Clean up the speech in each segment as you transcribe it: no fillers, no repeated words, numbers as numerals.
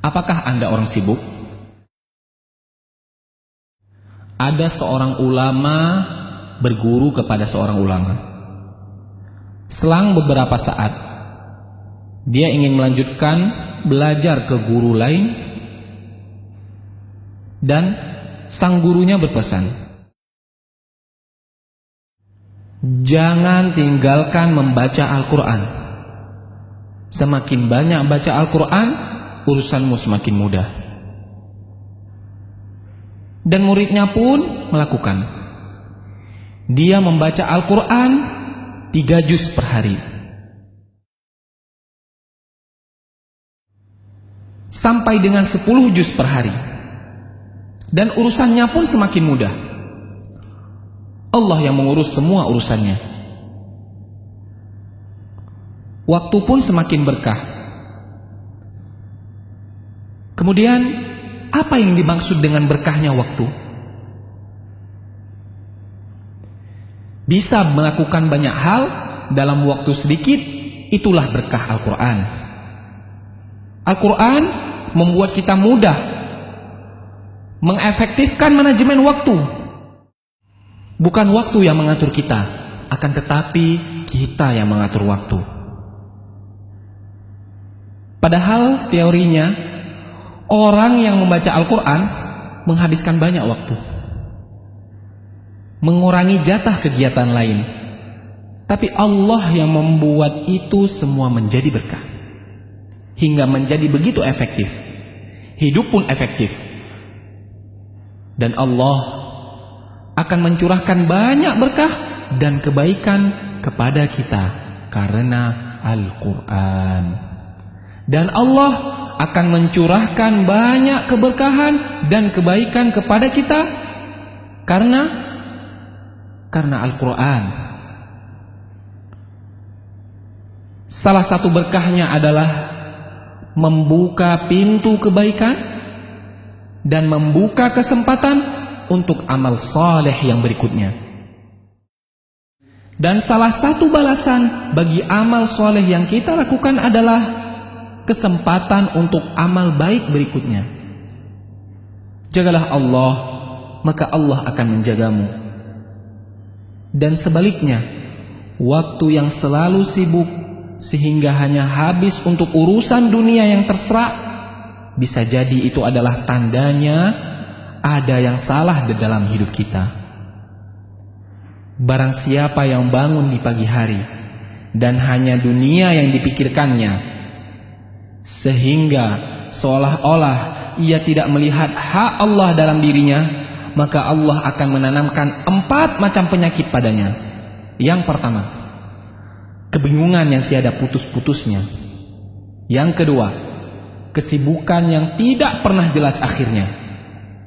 Apakah Anda orang sibuk? Ada seorang ulama berguru kepada seorang ulama. Selang beberapa saat, dia ingin melanjutkan belajar ke guru lain, dan sang gurunya berpesan, jangan tinggalkan membaca Al-Quran. Semakin banyak baca Al-Quran, urusanmu semakin mudah. Dan muridnya pun melakukan. Dia membaca Al-Quran 3 juz per hari. Sampai dengan 10 juz per hari. Dan urusannya pun semakin mudah. Allah yang mengurus semua urusannya. Waktu pun semakin berkah. Kemudian, apa yang dimaksud dengan berkahnya waktu? Bisa melakukan banyak hal dalam waktu sedikit, itulah berkah Al-Quran. Al-Quran membuat kita mudah mengefektifkan manajemen waktu. Bukan waktu yang mengatur kita, akan tetapi kita yang mengatur waktu. Padahal teorinya, orang yang membaca Al-Quran menghabiskan banyak waktu, mengurangi jatah kegiatan lain. Tapi Allah yang membuat itu semua menjadi berkah, hingga menjadi begitu efektif. Hidup pun efektif. Dan Allah akan mencurahkan banyak berkah dan kebaikan kepada kita karena Al-Quran. Dan Allah akan mencurahkan banyak keberkahan dan kebaikan kepada kita karena Al-Quran. Salah satu berkahnya adalah membuka pintu kebaikan dan membuka kesempatan untuk amal saleh yang berikutnya. Dan salah satu balasan bagi amal saleh yang kita lakukan adalah kesempatan untuk amal baik berikutnya. Jagalah Allah, maka Allah akan menjagamu. Dan sebaliknya, waktu yang selalu sibuk sehingga hanya habis untuk urusan dunia yang terserak, bisa jadi itu adalah tandanya ada yang salah di dalam hidup kita. Barang siapa yang bangun di pagi hari dan hanya dunia yang dipikirkannya, sehingga seolah-olah ia tidak melihat hak Allah dalam dirinya, maka Allah akan menanamkan 4 macam penyakit padanya. Yang pertama, kebingungan yang tiada putus-putusnya. Yang kedua, kesibukan yang tidak pernah jelas akhirnya.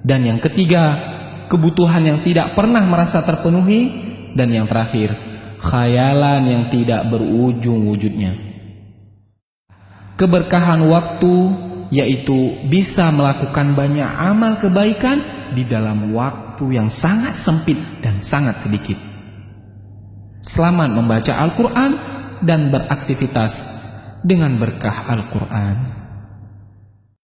Dan yang ketiga, kebutuhan yang tidak pernah merasa terpenuhi. Dan yang terakhir, khayalan yang tidak berujung wujudnya. Keberkahan waktu yaitu bisa melakukan banyak amal kebaikan di dalam waktu yang sangat sempit dan sangat sedikit. Selamat membaca Al-Quran dan beraktivitas dengan berkah Al-Quran.